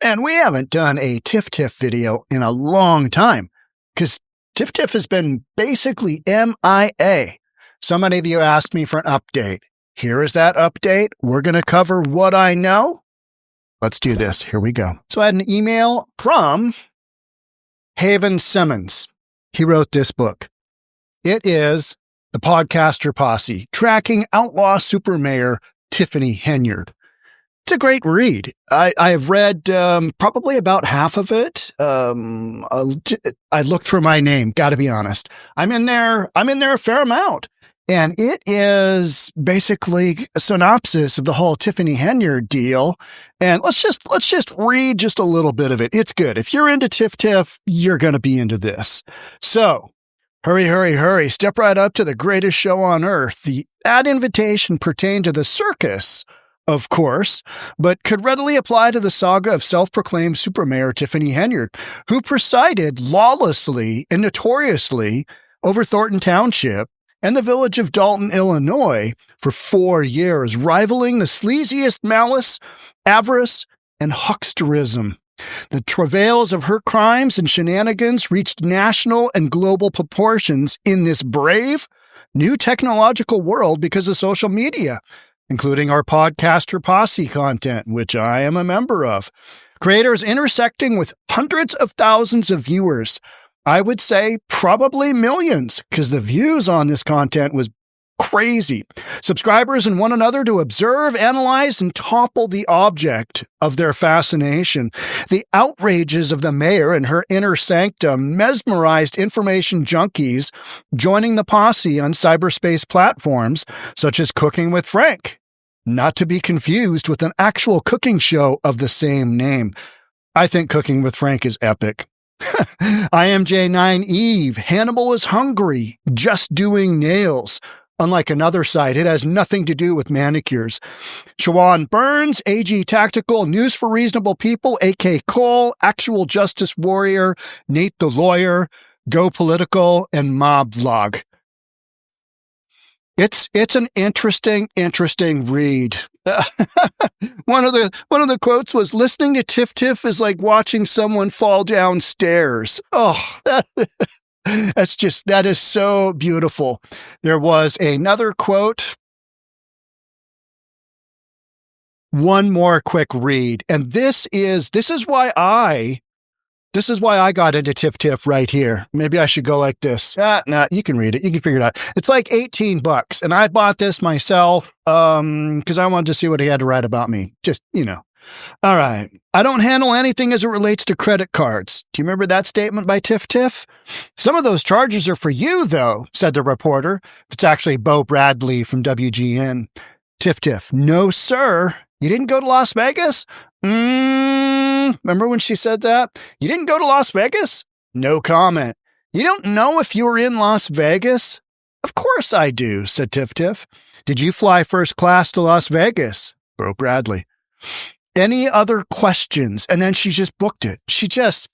And we haven't done a TIFF video in a long time because TIFF has been basically MIA. So many of you asked me for an update. Here is that update. We're going to cover what I know. Let's do this. Here we go. So I had an email from 𝗧𝗜𝗠𝗘𝗦𝗧𝗔𝗠𝗣. He wrote this book. It is The Podcaster Posse, Tracking Outlaw Supermayor Tiffany Henyard. It's a great read. I have read probably about half of it. I looked for my name, got to be honest. I'm in there a fair amount. And it is basically a synopsis of the whole Tiffany Henyard deal. And let's just read just a little bit of it. It's good. If you're into TIFF, you're going to be into this. So, hurry. Step right up to the greatest show on earth. That invitation pertained to the circus, of course, but could readily apply to the saga of self-proclaimed supermayor Tiffany Henyard, who presided lawlessly and notoriously over Thornton Township and the village of Dalton, Illinois, for 4 years, rivaling the sleaziest malice, avarice, and hucksterism. The travails of her crimes and shenanigans reached national and global proportions in this brave, new technological world because of social media, including our podcaster posse content, which I am a member of. Creators intersecting with hundreds of thousands of viewers. I would say probably millions, because the views on this content was crazy. Subscribers and one another to observe, analyze, and topple the object of their fascination. The outrages of the mayor and her inner sanctum mesmerized information junkies joining the posse on cyberspace platforms such as Cooking with Frank, not to be confused with an actual cooking show of the same name. I think Cooking with Frank is epic. IMJ9Eve, Hannibal is hungry, just doing nails. Unlike another site, it has nothing to do with manicures. Shawan Burns, AG Tactical, News for Reasonable People, AK Cole, Actual Justice Warrior, Nate the Lawyer, Go Political, and Mob Vlog. It's an interesting read. One of the quotes was, listening to TIFF is like watching someone fall downstairs. Oh, that is so beautiful. There was another quote. One more quick read. And this is why I got into TIFF right here. Maybe I should go like this. No, you can read it. You can figure it out. It's like $18, and I bought this myself because I wanted to see what he had to write about me. Just, All right. I don't handle anything as it relates to credit cards. Do you remember that statement by TIFF? Some of those charges are for you, though, said the reporter. It's actually Bo Bradley from WGN. TIFF. No, sir. You didn't go to Las Vegas? Remember when she said that? You didn't go to Las Vegas? No comment. You don't know if you were in Las Vegas? Of course I do, said TIFF. Did you fly first class to Las Vegas? Bo Bradley. Any other questions? And then she just booked it. She just,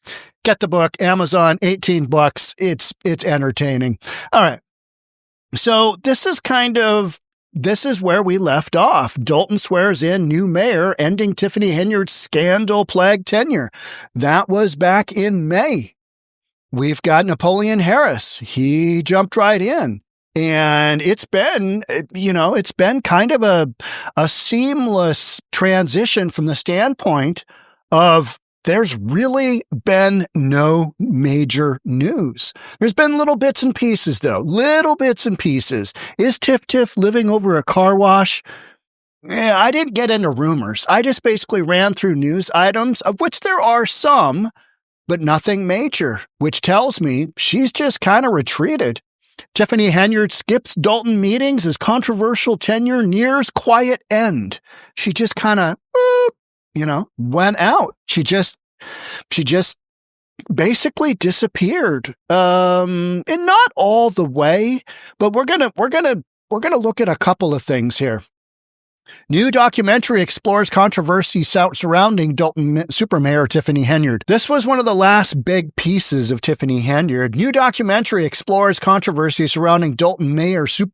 get the book, Amazon, $18. It's entertaining. All right. So this is where we left off. Dalton swears in new mayor, ending Tiffany Henyard's scandal-plagued tenure. That was back in May. We've got Napoleon Harris. He jumped right in. And it's been kind of a seamless transition from the standpoint of there's really been no major news. There's been little bits and pieces, though. Little bits and pieces. Is TIFF living over a car wash? Yeah, I didn't get into rumors. I just basically ran through news items, of which there are some, but nothing major, which tells me she's just kind of retreated. Tiffany Henyard skips Dalton meetings as controversial tenure nears quiet end. She just kind of, went out. She just basically disappeared. And not all the way, but we're gonna look at a couple of things here. New documentary explores controversy surrounding Dalton Super Mayor Tiffany Henyard. This was one of the last big pieces of Tiffany Henyard. New documentary explores controversy surrounding Dalton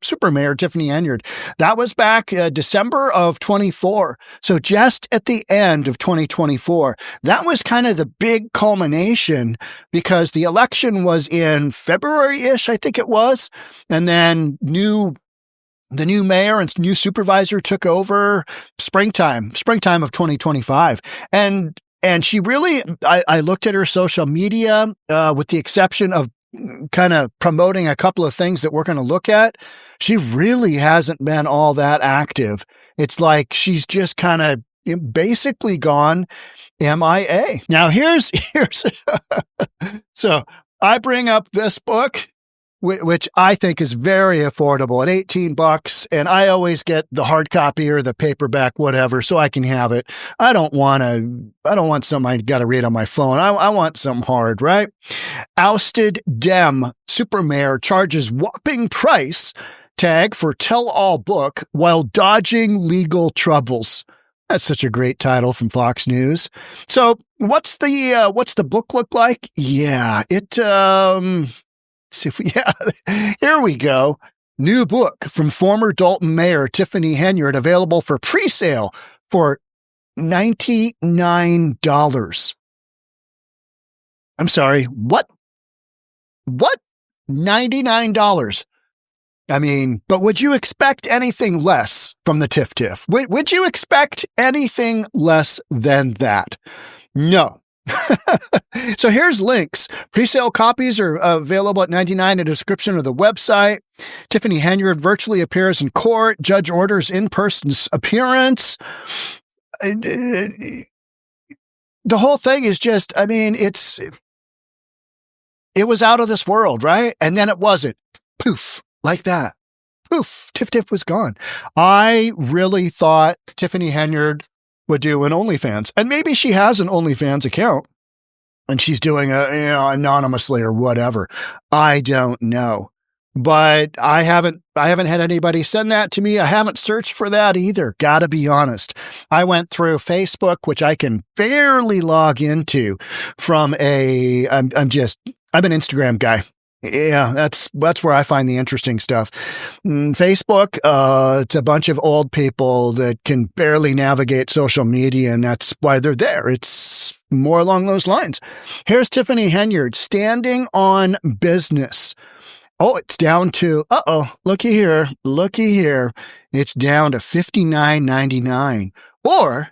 Super Mayor Tiffany Henyard. That was back December of 24. So just at the end of 2024. That was kind of the big culmination because the election was in February-ish, I think it was. And then the new mayor and new supervisor took over springtime of 2025. And she really, I looked at her social media, with the exception of kind of promoting a couple of things that we're going to look at. She really hasn't been all that active. It's like she's just kind of basically gone MIA. Now here's, so I bring up this book, which I think is very affordable at $18. And I always get the hard copy or the paperback, whatever, so I can have it. I don't want something I got to read on my phone. I want something hard, right? 𝗧𝗜𝗘𝗦𝗧𝗔𝗬 Super Mayor charges whopping price tag for tell-all book while dodging legal troubles. That's such a great title from Fox News. So what's the book look like? Yeah, here we go. New book from former Dalton Mayor Tiffany Henyard available for pre-sale for $99. I'm sorry, what? What? $99. I mean, but would you expect anything less from the Tiff Tiff? Would you expect anything less than that? No. So here's links. Presale copies are available at $99 in the description of the website. Tiffany Henyard virtually appears in court. Judge orders in-person appearance. The whole thing is just, I mean, it was out of this world, right? And then it wasn't. Poof, like that. Poof, Tiff Tiff was gone. I really thought Tiffany Henyard would do an OnlyFans, and maybe she has an OnlyFans account and she's doing anonymously or whatever. I don't know, but I haven't had anybody send that to me. I haven't searched for that either. Gotta be honest. I went through Facebook, which I can barely log into from I'm an Instagram guy. Yeah, that's where I find the interesting stuff. Facebook, it's a bunch of old people that can barely navigate social media, and that's why they're there. It's more along those lines. Here's Tiffany Henyard standing on business. Oh, it's down to, looky here. It's down to $59.99. Or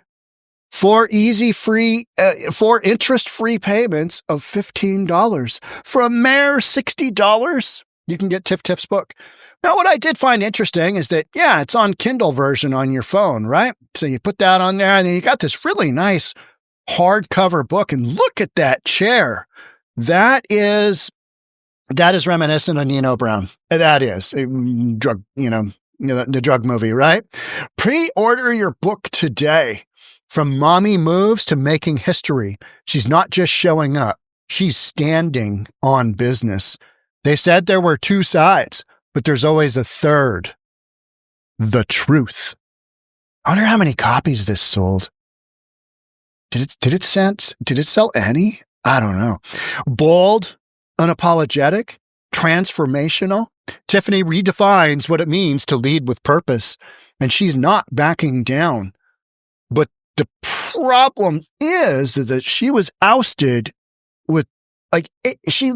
for interest-free payments of $15. For a mere $60, you can get Tiff Tiff's book. Now, what I did find interesting is that, yeah, it's on Kindle version on your phone, right? So you put that on there, and then you got this really nice hardcover book. And look at that chair. That is reminiscent of Nino Brown. That is drug, the drug movie, right? Pre-order your book today. From mommy moves to making history, she's not just showing up. She's standing on business. They said there were two sides, but there's always a third. The truth. I wonder how many copies this sold. Did it sell any? I don't know. Bold, unapologetic, transformational. Tiffany redefines what it means to lead with purpose, and she's not backing down. But the problem is that she was ousted with she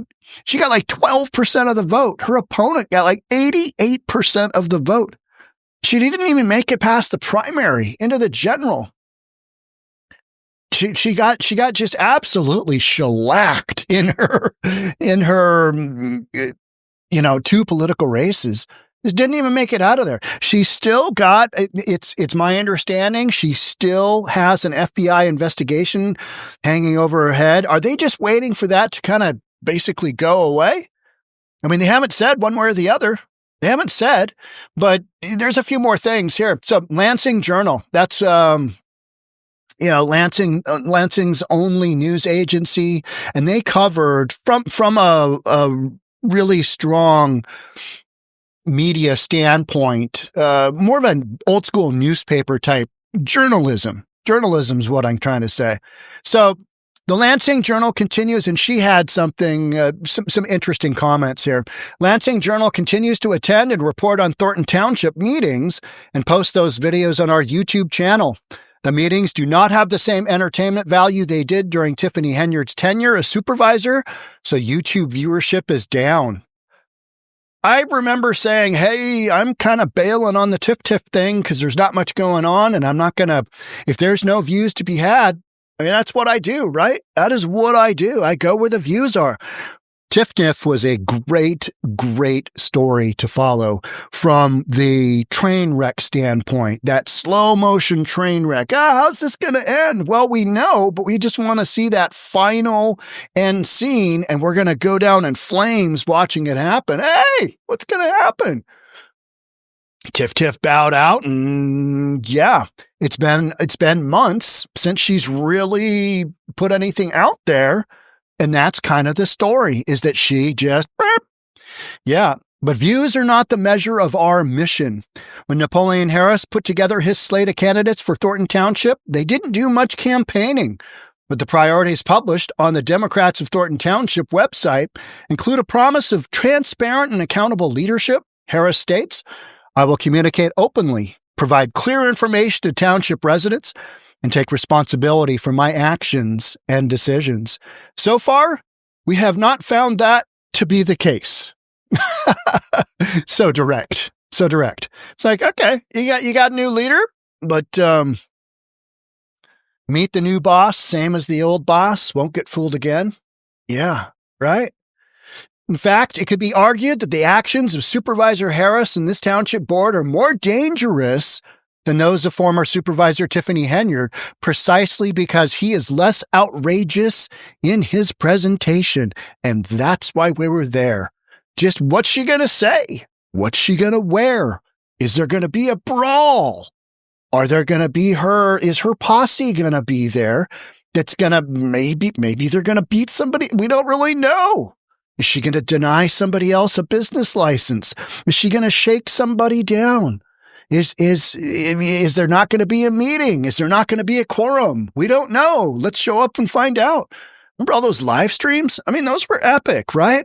got like 12% of the vote. Her opponent got like 88% of the vote. She didn't even make it past the primary into the general. She got just absolutely shellacked in her two political races. Just didn't even make it out of there. She still got, it's my understanding, she still has an FBI investigation hanging over her head. Are they just waiting for that to kind of basically go away? I mean, they haven't said one way or the other. They haven't said, but there's a few more things here. So Lansing Journal, that's, Lansing's only news agency, and they covered from a really strong media standpoint, more of an old school newspaper type journalism. Journalism is what I'm trying to say. So the Lansing Journal continues, and she had something, some interesting comments here. Lansing Journal continues to attend and report on Thornton Township meetings and post those videos on our YouTube channel. The meetings do not have the same entertainment value they did during Tiffany Henyard's tenure as supervisor, so YouTube viewership is down. I remember saying, hey, I'm kind of bailing on the Tiff thing because there's not much going on, and I'm not going to, if there's no views to be had, I mean, that's what I do, right? That is what I do. I go where the views are. Tiff was a great, great story to follow from the train wreck standpoint, that slow motion train wreck. How's this going to end? Well, we know, but we just want to see that final end scene, and we're going to go down in flames watching it happen. Hey, what's going to happen? Tiff bowed out, and yeah, it's been months since she's really put anything out there. And that's kind of the story, is that she just, yeah. But views are not the measure of our mission. When Napoleon Harris put together his slate of candidates for Thornton Township, they didn't do much campaigning. But the priorities published on the Democrats of Thornton Township website include a promise of transparent and accountable leadership. Harris states, I will communicate openly, provide clear information to township residents, and take responsibility for my actions and decisions. So far, we have not found that to be the case. So direct. It's like, okay, you got a new leader, but meet the new boss, same as the old boss, won't get fooled again. Yeah, right? In fact, it could be argued that the actions of Supervisor Harris and this township board are more dangerous than those of former Supervisor Tiffany Henyard, precisely because he is less outrageous in his presentation. And that's why we were there. Just what's she going to say? What's she going to wear? Is there going to be a brawl? Are there going to be is her posse going to be there? That's going to, maybe they're going to beat somebody. We don't really know. Is she going to deny somebody else a business license? Is she going to shake somebody down? Is there not going to be a meeting? Is there not going to be a quorum? We don't know. Let's show up and find out. Remember all those live streams? I mean, those were epic, right?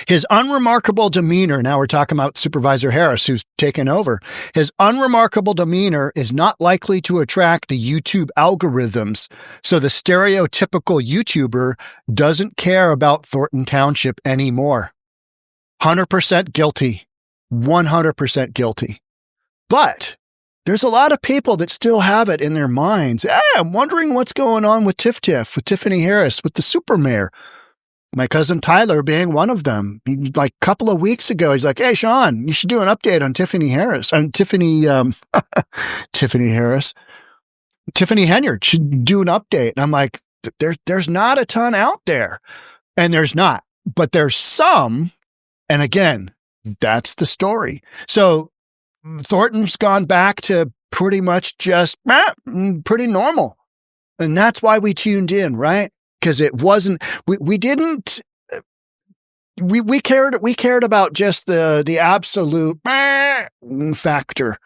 His unremarkable demeanor, now we're talking about Supervisor Harris, who's taken over. His unremarkable demeanor is not likely to attract the YouTube algorithms, so the stereotypical YouTuber doesn't care about Thornton Township anymore. 100% guilty. 100% guilty. But there's a lot of people that still have it in their minds. Hey, I'm wondering what's going on with with Tiffany Harris, with the super mayor. My cousin Tyler being one of them. Like a couple of weeks ago, he's like, hey, Sean, you should do an update on Tiffany Harris. Tiffany Harris. Tiffany Henyard should do an update. And I'm like, there's not a ton out there. And there's not. But there's some. And again, that's the story. So Thornton's gone back to pretty much just pretty normal. And that's why we tuned in, right? Because it wasn't, we cared about just the absolute factor,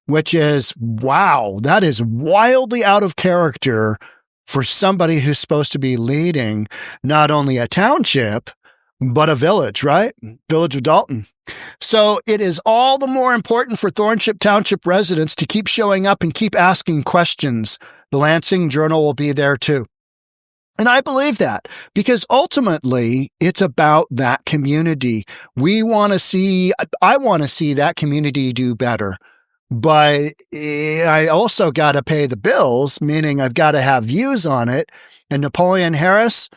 which is, wow, that is wildly out of character for somebody who's supposed to be leading not only a township, but a village, right? Village of Dalton. So it is all the more important for Thornton Township residents to keep showing up and keep asking questions. The Lansing Journal will be there too. And I believe that because ultimately it's about that community. I want to see that community do better. But I also got to pay the bills, meaning I've got to have views on it. And Napoleon Harris,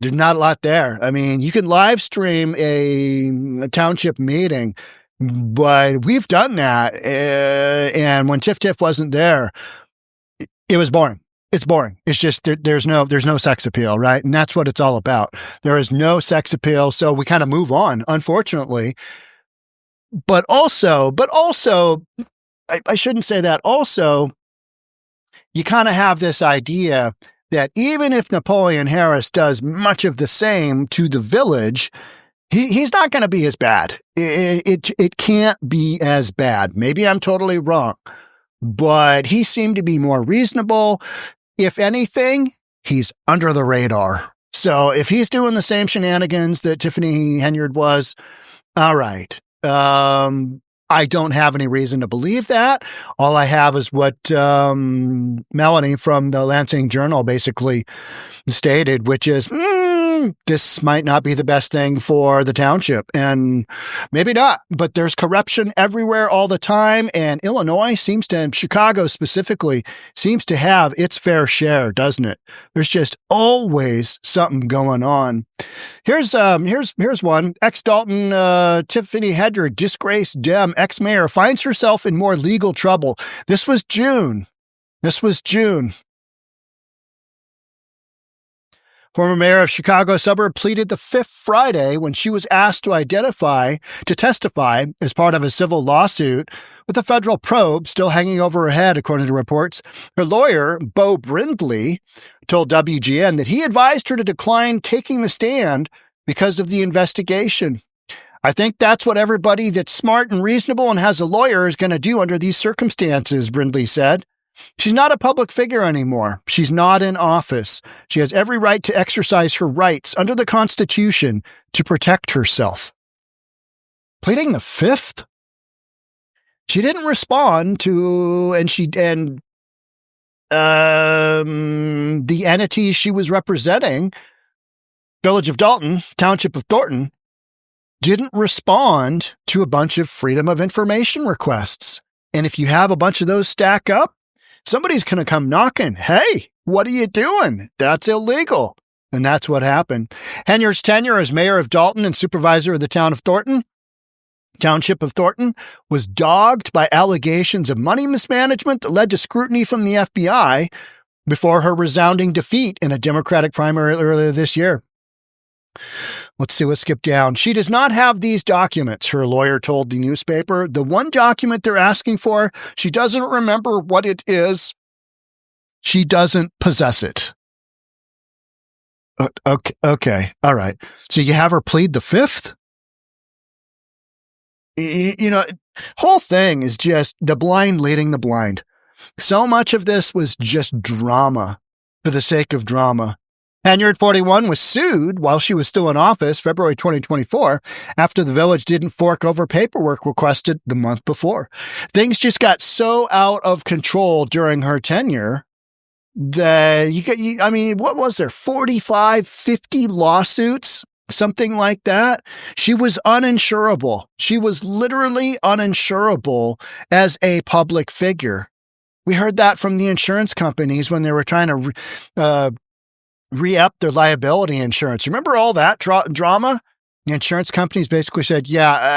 there's not a lot there. I mean, you can live stream a township meeting, but we've done that. And when Tiff wasn't there, it was boring. It's boring. It's just there's no sex appeal, right? And that's what it's all about. There is no sex appeal, so we kind of move on, unfortunately. But also, I shouldn't say that. Also, you kind of have this idea that even if Napoleon Harris does much of the same to the village, He's not going to be as bad. It can't be as bad. Maybe I'm totally wrong, but he seemed to be more reasonable. If anything, he's under the radar. So if he's doing the same shenanigans that Tiffany Henyard was, all right. I don't have any reason to believe that. All I have is what Melanie from the Lansing Journal basically stated, which is, this might not be the best thing for the township. And maybe not, but there's corruption everywhere all the time. And Illinois Chicago specifically, seems to have its fair share, doesn't it? There's just always something going on. Here's one. Ex-Dalton Tiffany Henyard, disgraced Dem ex-mayor, finds herself in more legal trouble. This was June. Former mayor of Chicago suburb pleaded the fifth Friday when she was asked to testify as part of a civil lawsuit with a federal probe still hanging over her head, according to reports. Her lawyer, Beau Brindley, told WGN that he advised her to decline taking the stand because of the investigation. I think that's what everybody that's smart and reasonable and has a lawyer is going to do under these circumstances, Brindley said. She's not a public figure anymore. She's not in office. She has every right to exercise her rights under the Constitution to protect herself. Pleading the fifth? She didn't respond to, the entity she was representing, Village of Dalton, Township of Thornton, didn't respond to a bunch of Freedom of Information requests. And if you have a bunch of those stack up, somebody's going to come knocking. Hey, what are you doing? That's illegal. And that's what happened. Henyard's tenure as mayor of Dalton and supervisor of the Township of Thornton, was dogged by allegations of money mismanagement that led to scrutiny from the FBI before her resounding defeat in a Democratic primary earlier this year. Let's see what skipped down. She does not have these documents, her lawyer told the newspaper. The one document they're asking for, she doesn't remember what it is. She doesn't possess it. Okay. All right. So you have her plead the fifth? Whole thing is just the blind leading the blind. So much of this was just drama for the sake of drama. Henyard, 41, was sued while she was still in office, February 2024, after the village didn't fork over paperwork requested the month before. Things just got so out of control during her tenure that what was there, 45, 50 lawsuits? Something like that. She was uninsurable. She was literally uninsurable as a public figure. We heard that from the insurance companies when they were trying to re-up their liability insurance. Remember all that drama? The insurance companies basically said,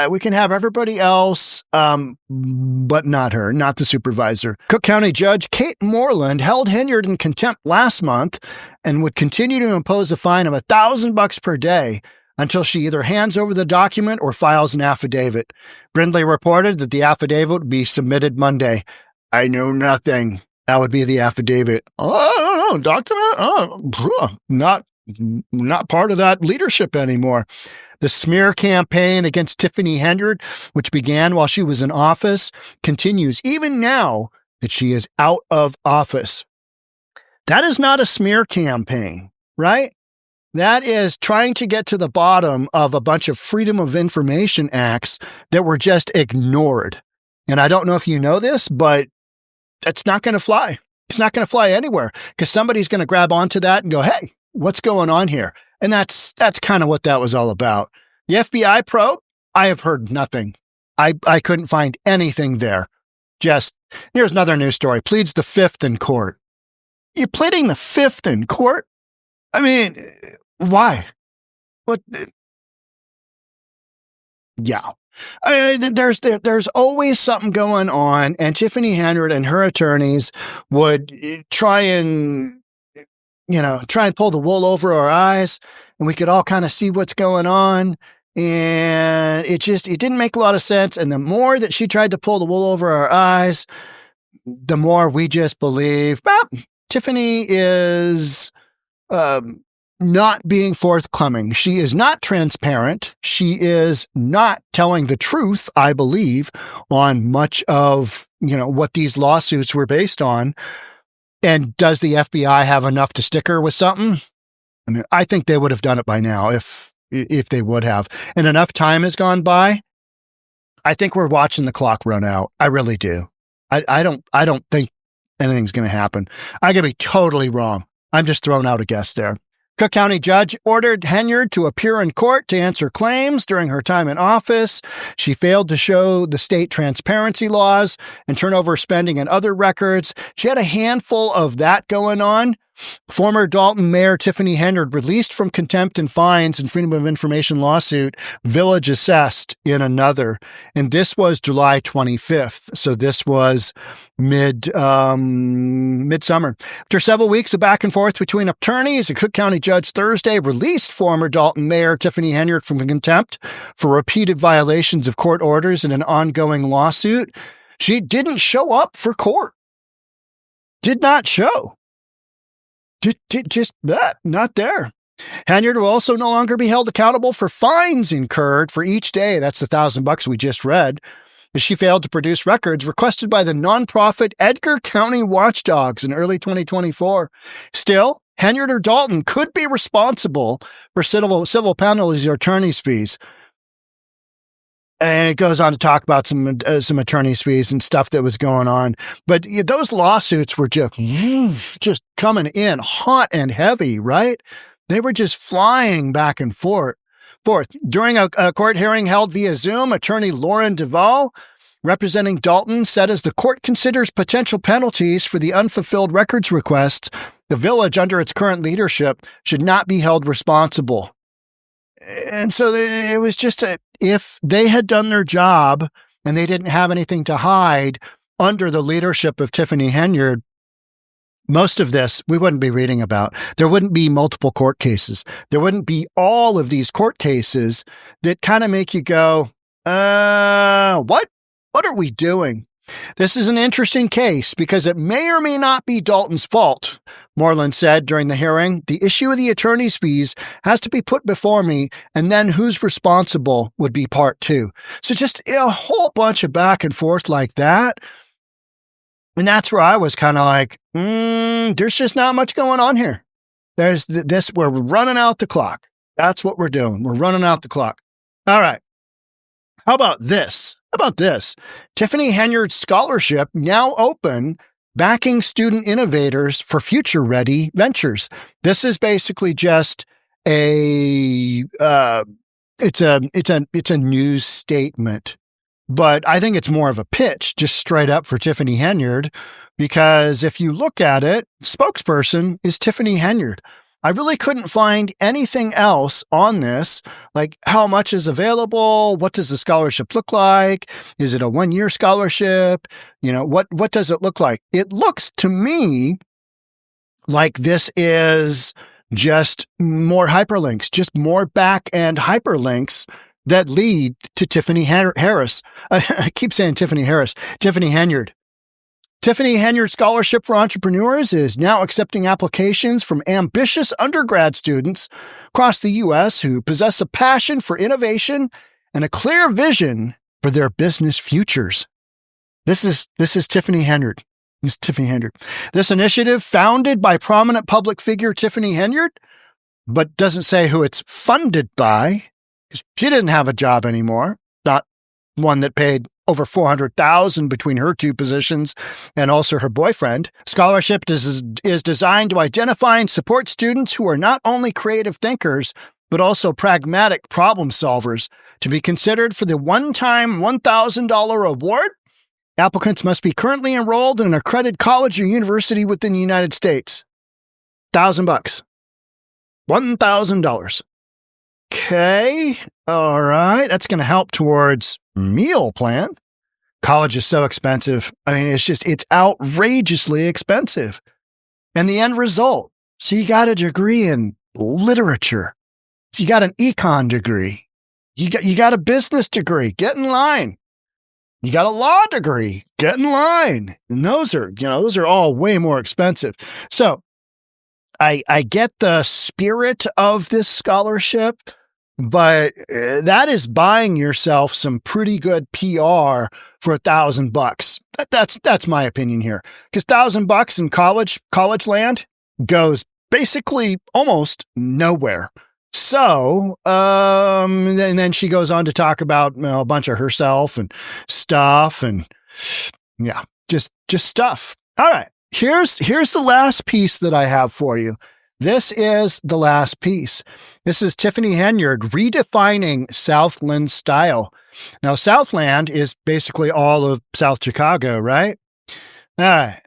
we can have everybody else, but not her, not the supervisor. Cook County Judge Kate Moreland held Henyard in contempt last month and would continue to impose a fine of $1,000 per day until she either hands over the document or files an affidavit. Brindley reported that the affidavit would be submitted Monday. I know nothing. That would be the affidavit. Oh, document? Oh, not part of that leadership anymore. The smear campaign against Tiffany Henyard, which began while she was in office, continues even now that she is out of office. That is not a smear campaign, right? That is trying to get to the bottom of a bunch of Freedom of Information acts that were just ignored. And I don't know if you know this, but that's not going to fly. It's not going to fly anywhere because somebody's going to grab onto that and go, hey, what's going on here? And that's kind of what that was all about. The FBI probe, I have heard nothing. I couldn't find anything there. Just, here's another news story. Pleads the fifth in court. You're pleading the fifth in court? I mean, why? What? Yeah. There's always something going on, and Tiffany Henyard and her attorneys would try and pull the wool over our eyes, and we could all kind of see what's going on. And it didn't make a lot of sense. And the more that she tried to pull the wool over our eyes, the more we just believe, Tiffany is not being forthcoming. She is not transparent. She is not telling the truth, I believe, on much of, what these lawsuits were based on. And does the FBI have enough to stick her with something? I mean, I think they would have done it by now if they would have. And enough time has gone by. I think we're watching the clock run out. I really do. I don't think anything's going to happen. I could be totally wrong. I'm just throwing out a guess there. Cook County judge ordered Henyard to appear in court to answer claims during her time in office. She failed to show the state transparency laws and turn over spending and other records. She had a handful of that going on. Former Dalton Mayor Tiffany Henyard released from contempt and fines and Freedom of Information lawsuit, Village assessed in another. And this was July 25th. So this was midsummer. After several weeks of back and forth between attorneys, a Cook County judge Thursday released former Dalton Mayor Tiffany Henyard from contempt for repeated violations of court orders in an ongoing lawsuit. She didn't show up for court. Did not show. Just not there. Henyard will also no longer be held accountable for fines incurred for each day. That's the $1,000 we just read. As she failed to produce records requested by the nonprofit Edgar County Watchdogs in early 2024. Still, Henyard or Dalton could be responsible for civil penalties or attorney's fees. And it goes on to talk about some attorney's fees and stuff that was going on. But those lawsuits were just coming in hot and heavy, right? They were just flying back and forth. During a court hearing held via Zoom, attorney Lauren Duvall, representing Dalton, said as the court considers potential penalties for the unfulfilled records requests, the village under its current leadership should not be held responsible. And so it was just if they had done their job and they didn't have anything to hide under the leadership of Tiffany Henyard, most of this we wouldn't be reading about. There wouldn't be multiple court cases. There wouldn't be all of these court cases that kind of make you go, what are we doing? This is an interesting case because it may or may not be Dalton's fault, Moreland said during the hearing. The issue of the attorney's fees has to be put before me, and then who's responsible would be part two. So just a whole bunch of back and forth like that. And that's where I was kind of like, there's just not much going on here. There's this, we're running out the clock. That's what we're doing. We're running out the clock. All right. How about this? Tiffany Henyard's scholarship now open, backing student innovators for future-ready ventures. This is basically just it's a news statement, but I think it's more of a pitch, just straight up for Tiffany Henyard, because if you look at it, spokesperson is Tiffany Henyard. I really couldn't find anything else on this, like how much is available, what does the scholarship look like, is it a one-year scholarship, what does it look like? It looks to me like this is just more hyperlinks, just more back-end hyperlinks that lead to Tiffany Harris. I keep saying Tiffany Harris, Tiffany Henyard. Tiffany Henyard Scholarship for Entrepreneurs is now accepting applications from ambitious undergrad students across the U.S. who possess a passion for innovation and a clear vision for their business futures. This is Tiffany Henyard. This initiative, founded by prominent public figure Tiffany Henyard, but doesn't say who it's funded by, because she didn't have a job anymore, not one that paid over $400,000 between her two positions and also her boyfriend. Scholarship is designed to identify and support students who are not only creative thinkers, but also pragmatic problem solvers. To be considered for the one-time $1,000 award, applicants must be currently enrolled in an accredited college or university within the United States. $1,000. $1,000. Okay. All right. That's going to help towards meal plan. College is so expensive. I mean, it's outrageously expensive. And the end result. So you got a degree in literature. So you got an econ degree. You got a business degree. Get in line. You got a law degree. Get in line. And those are all way more expensive. So I get the spirit of this scholarship, but that is buying yourself some pretty good PR for $1,000. That's my opinion here, because $1,000 in college land goes basically almost nowhere. So, and then she goes on to talk about a bunch of herself and stuff, and yeah, just stuff. All right, here's the last piece that I have for you. This is the last piece. This is Tiffany Henyard redefining Southland style. Now, Southland is basically all of South Chicago, right? All right,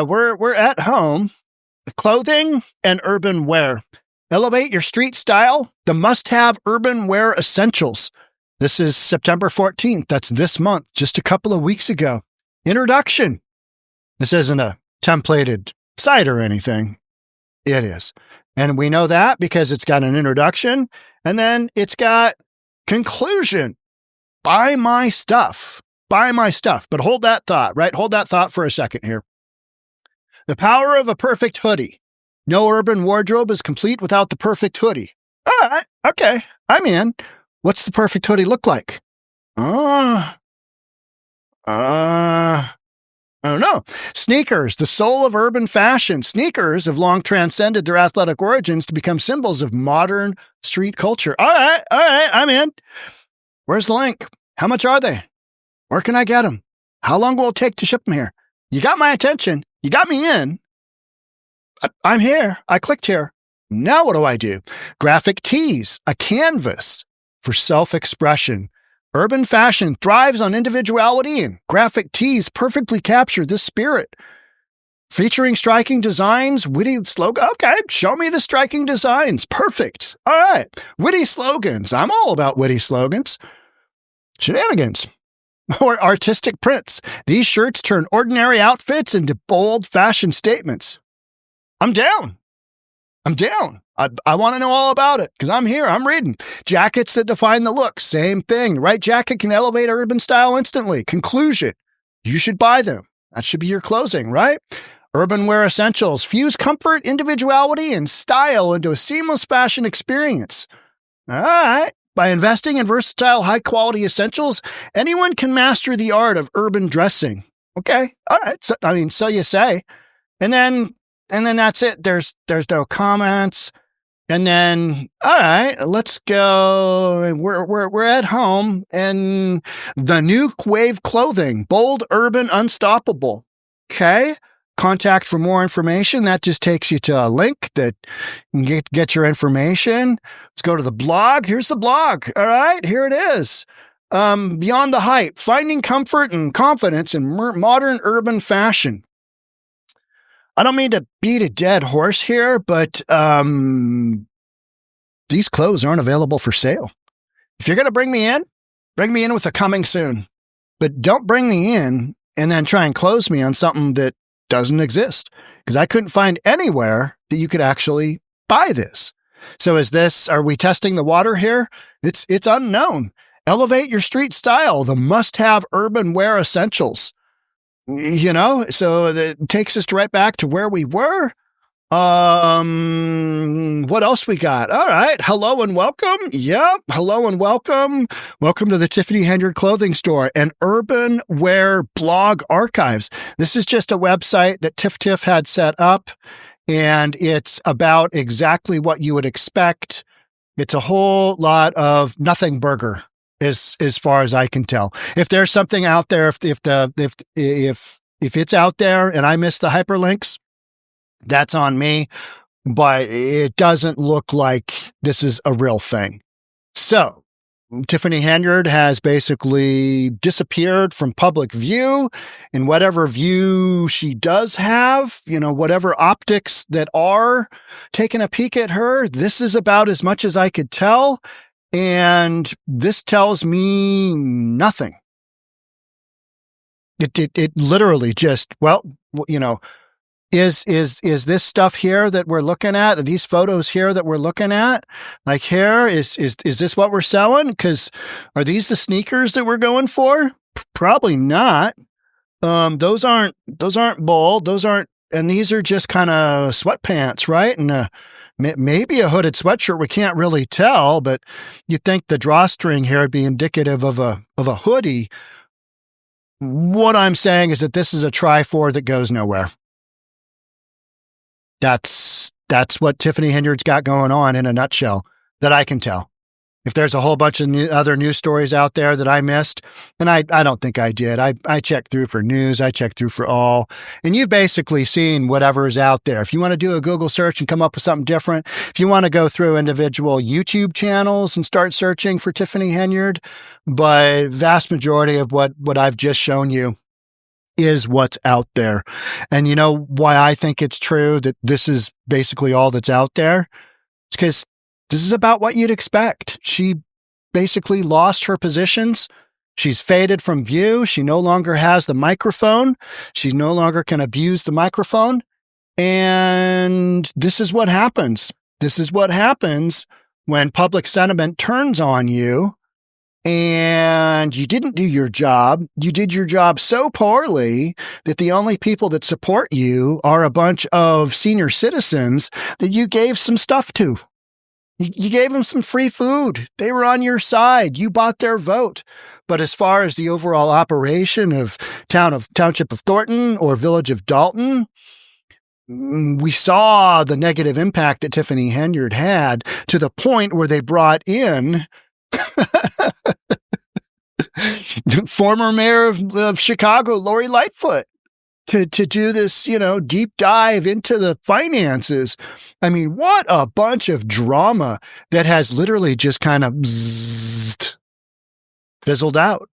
we're at home. Clothing and urban wear. Elevate your street style. The must-have urban wear essentials. This is September 14th. That's this month, just a couple of weeks ago. Introduction. This isn't a templated site or anything. It is. And we know that because it's got an introduction, and then it's got conclusion. Buy my stuff. Buy my stuff. But hold that thought, right? Hold that thought for a second here. The power of a perfect hoodie. No urban wardrobe is complete without the perfect hoodie. All right. Okay. I'm in. What's the perfect hoodie look like? I don't know. Sneakers, the soul of urban fashion. Sneakers have long transcended their athletic origins to become symbols of modern street culture. All right, I'm in. Where's the link? How much are they? Where can I get them? How long will it take to ship them here? You got my attention. You got me in. I'm here. I clicked here. Now what do I do? Graphic tees, a canvas for self-expression. Urban fashion thrives on individuality, and graphic tees perfectly capture this spirit. Featuring striking designs, witty slogan. Okay, show me the striking designs. Perfect. All right. Witty slogans. I'm all about witty slogans. Shenanigans. Or artistic prints. These shirts turn ordinary outfits into bold fashion statements. I'm down. I want to know all about it because I'm here. I'm reading. Jackets that define the look. Same thing. The right jacket can elevate urban style instantly. Conclusion. You should buy them. That should be your closing, right? Urban wear essentials. Fuse comfort, individuality, and style into a seamless fashion experience. All right. By investing in versatile, high-quality essentials, anyone can master the art of urban dressing. Okay. All right. So you say. And then that's it. There's no comments. And then, all right, let's go. We're at home, and the new wave clothing, bold, urban, unstoppable. Okay. Contact for more information. That just takes you to a link that you can get your information. Let's go to the blog. Here's the blog. All right, here it is. Beyond the Hype, finding comfort and confidence in modern urban fashion. I don't mean to beat a dead horse here, but these clothes aren't available for sale. If you're going to bring me in with a coming soon. But don't bring me in and then try and close me on something that doesn't exist, because I couldn't find anywhere that you could actually buy this. So are we testing the water here? It's unknown. Elevate your street style, the must-have urban wear essentials. You know, so it takes us right back to where we were. What else we got? All right. Hello and welcome. Yep. Hello and welcome. Welcome to the Tiffany Henyard Clothing Store and Urban Wear Blog Archives. This is just a website that Tiff had set up, and it's about exactly what you would expect. It's a whole lot of nothing burger. As far as I can tell, if there's something out there, if it's out there and I miss the hyperlinks, that's on me. But it doesn't look like this is a real thing. So Tiffany Henyard has basically disappeared from public view, and whatever view she does have, whatever optics that are taking a peek at her, this is about as much as I could tell. And this tells me nothing. It literally just, is this stuff here that we're looking at? Are these photos here that we're looking at? Like here, is this what we're selling? Because are these the sneakers that we're going for? Probably not. Those aren't bold. Those aren't and these are just kind of sweatpants, right? And maybe a hooded sweatshirt. We can't really tell, but you think the drawstring here would be indicative of a hoodie. What I'm saying is that this is a 𝗧𝗏 that goes nowhere. That's what Tiffany Henyard's got going on in a nutshell, that I can tell. If there's a whole bunch of other news stories out there that I missed, and I don't think I did. I checked through for news. I checked through for all. And you've basically seen whatever is out there. If you want to do a Google search and come up with something different, if you want to go through individual YouTube channels and start searching for Tiffany Henyard, but vast majority of what I've just shown you is what's out there. And you know why I think it's true that this is basically all that's out there? It's because this is about what you'd expect. She basically lost her positions. She's faded from view. She no longer has the microphone. She no longer can abuse the microphone. And this is what happens. This is what happens when public sentiment turns on you and you didn't do your job. You did your job so poorly that the only people that support you are a bunch of senior citizens that you gave some stuff to. You gave them some free food. They were on your side. You bought their vote. But as far as the overall operation of Township of Thornton or Village of Dalton, we saw the negative impact that Tiffany Henyard had to the point where they brought in former mayor of Chicago, Lori Lightfoot, to do this, deep dive into the finances. I mean, what a bunch of drama that has literally just kind of fizzled out.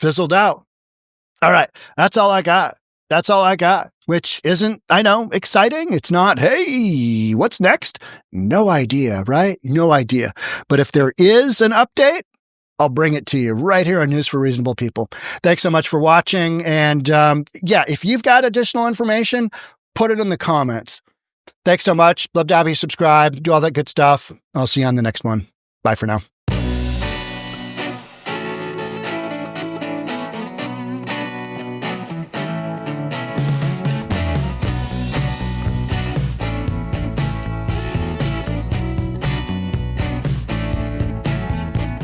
All right. That's all I got. Which isn't, I know, exciting. It's not, hey, what's next? No idea, right? No idea. But if there is an update, I'll bring it to you right here on News for Reasonable People. Thanks so much for watching. And if you've got additional information, put it in the comments. Thanks so much. Love to have you subscribe, do all that good stuff. I'll see you on the next one. Bye for now.